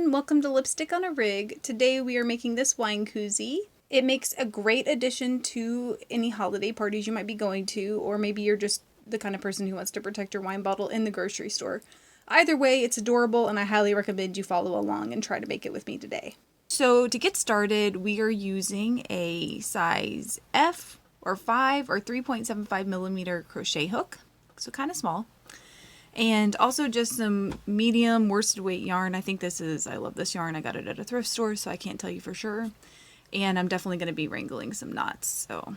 everyone, welcome to Lipstick on a Rig. Today we are making this wine koozie. It makes a great addition to any holiday parties you might be going to, or maybe you're just the kind of person who wants to protect your wine bottle in the grocery store. Either way, it's adorable and I highly recommend you follow along and try to make it with me today. So to get started, we are using a size F or 5 or 3.75 millimeter crochet hook, so kind of small. And also just some medium worsted weight yarn. I love this yarn. I got it at a thrift store, so I can't tell you for sure. And I'm definitely going to be wrangling some knots, so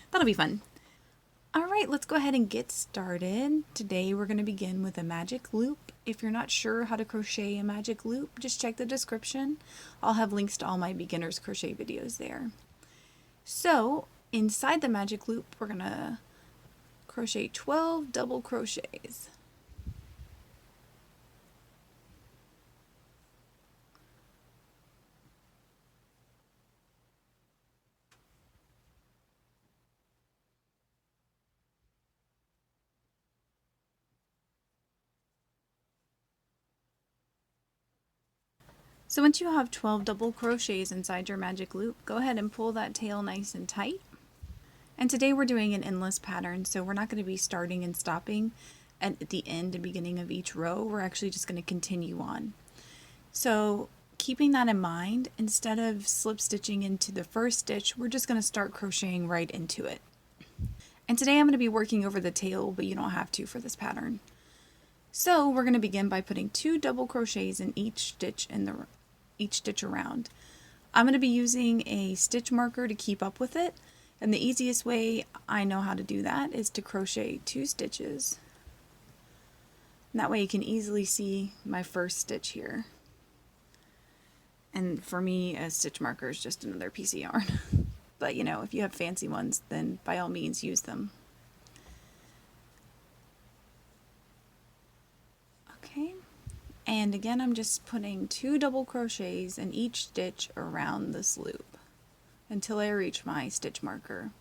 that'll be fun. All right, let's go ahead and get started. Today we're going to begin with a magic loop. If you're not sure how to crochet a magic loop, just check the description. I'll have links to all my beginner's crochet videos there. So inside the magic loop, we're going to crochet 12 double crochets. So once you have 12 double crochets inside your magic loop, go ahead and pull that tail nice and tight. And today we're doing an endless pattern, so we're not going to be starting and stopping at the end and beginning of each row. We're actually just going to continue on. So keeping that in mind, instead of slip stitching into the first stitch, we're just going to start crocheting right into it. And today I'm going to be working over the tail, but you don't have to for this pattern. So we're going to begin by putting 2 double crochets in each stitch around. I'm going to be using a stitch marker to keep up with it, and the easiest way I know how to do that is to crochet 2 stitches. And that way you can easily see my first stitch here. And for me, a stitch marker is just another piece of yarn. But you know, if you have fancy ones, then by all means use them. Okay. And again, I'm just putting 2 double crochets in each stitch around this loop until I reach my stitch marker.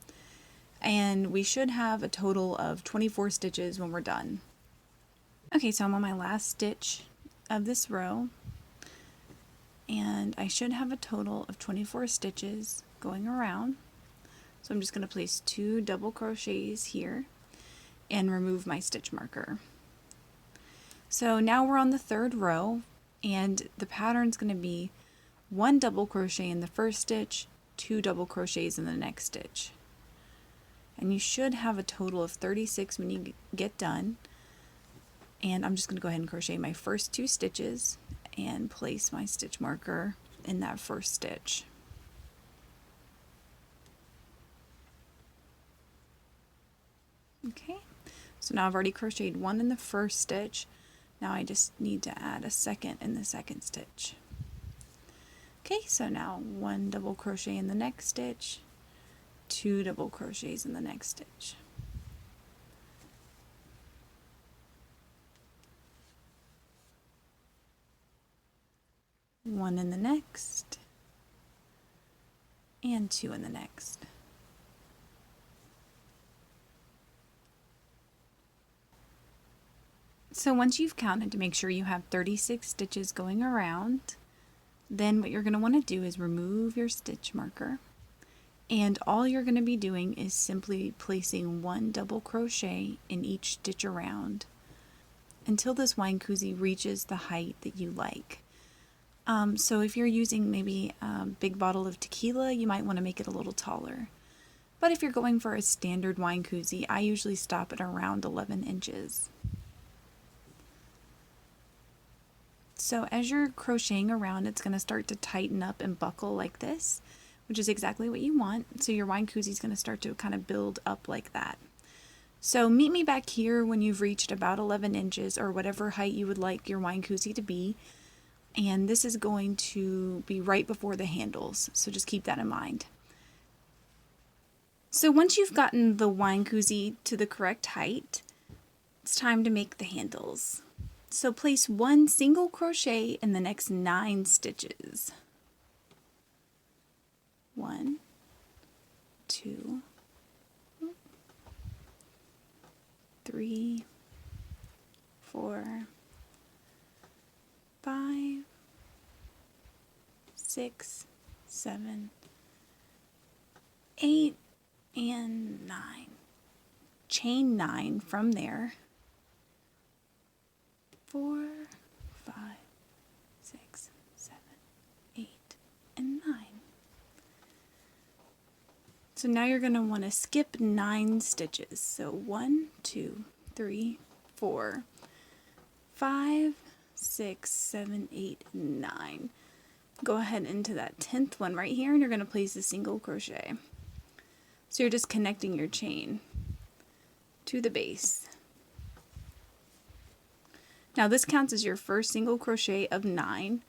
And we should have a total of 24 stitches when we're done. Okay, so I'm on my last stitch of this row, and I should have a total of 24 stitches going around. So I'm just going to place 2 double crochets here and remove my stitch marker. So now we're on the 3rd row, and the pattern's going to be 1 double crochet in the first stitch, 2 double crochets in the next stitch. And you should have a total of 36 when you get done. And I'm just going to go ahead and crochet my first 2 stitches and place my stitch marker in that first stitch. Okay, so now I've already crocheted 1 in the first stitch. Now I just need to add a second in the second stitch. Okay, so now 1 double crochet in the next stitch, 2 double crochets in the next stitch. One in the next, and 2 in the next. So once you've counted to make sure you have 36 stitches going around, then what you're going to want to do is remove your stitch marker, and all you're going to be doing is simply placing 1 double crochet in each stitch around until this wine koozie reaches the height that you like. So if you're using maybe a big bottle of tequila, you might want to make it a little taller. But if you're going for a standard wine koozie, I usually stop at around 11 inches. So as you're crocheting around, it's going to start to tighten up and buckle like this, which is exactly what you want. So your wine koozie is going to start to kind of build up like that. So meet me back here when you've reached about 11 inches or whatever height you would like your wine koozie to be. And this is going to be right before the handles, so just keep that in mind. So once you've gotten the wine koozie to the correct height, it's time to make the handles. So place 1 single crochet in the next 9 stitches. 1, 2, 3, 4, 5, 6, 7, 8, and 9. Chain 9 from there. 4, 5, 6, 7, 8, and 9. So now you're going to want to skip 9 stitches. So 1, 2, 3, 4, 5, 6, 7, 8, 9. Go ahead into that 10th one right here, and you're going to place a single crochet. So you're just connecting your chain to the base. Now this counts as your first single crochet of 9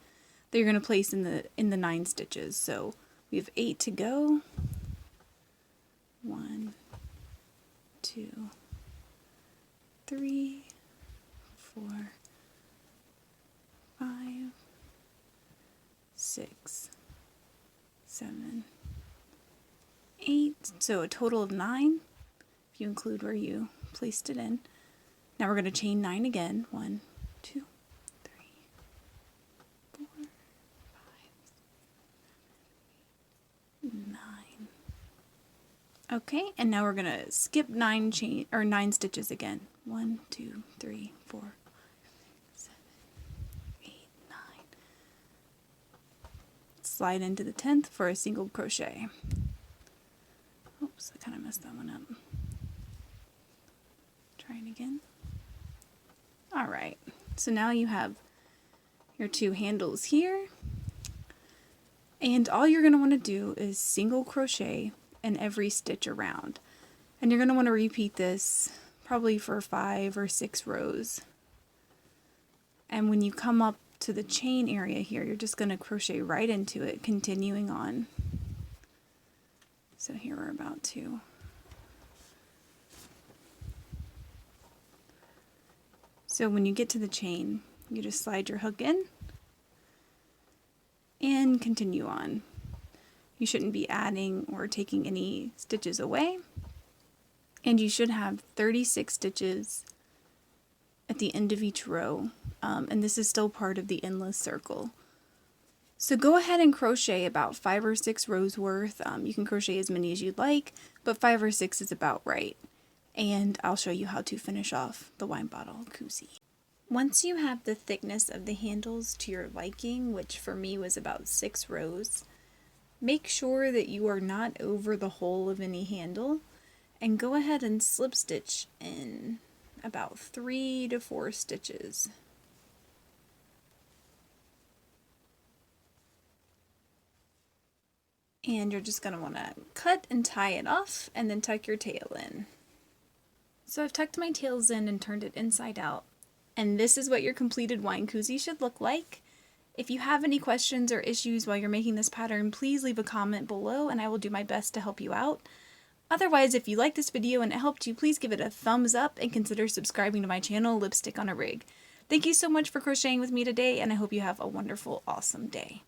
that you're going to place in the 9 stitches. So we have 8 to go. 1, 2, 3, 4, 5, 6, 7, 8. So a total of 9 if you include where you placed it in. Now we're going to chain 9 again. 1, 2, 3, 4, 5, 9. Okay, and now we're going to skip 9 stitches again. 1, 2, 3, 4, 5, 7, 8, 9. Slide into the 10th for a single crochet. Oops, I kind of messed that one up. Trying again. Alright, so now you have your 2 handles here, and all you're going to want to do is single crochet in every stitch around, and you're going to want to repeat this probably for 5 or 6 rows. And when you come up to the chain area here, you're just going to crochet right into it, continuing on. So here we're about to. So when you get to the chain, you just slide your hook in and continue on. You shouldn't be adding or taking any stitches away. And you should have 36 stitches at the end of each row. And this is still part of the endless circle. So go ahead and crochet about 5 or 6 rows worth. You can crochet as many as you'd like, but 5 or 6 is about right. And I'll show you how to finish off the wine bottle koozie. Once you have the thickness of the handles to your liking, which for me was about 6 rows, make sure that you are not over the hole of any handle, and go ahead and slip stitch in about 3 to 4 stitches. And you're just going to want to cut and tie it off and then tuck your tail in. So I've tucked my tails in and turned it inside out. And this is what your completed wine koozie should look like. If you have any questions or issues while you're making this pattern, please leave a comment below and I will do my best to help you out. Otherwise, if you like this video and it helped you, please give it a thumbs up and consider subscribing to my channel, Lipstick on a Rig. Thank you so much for crocheting with me today, and I hope you have a wonderful, awesome day.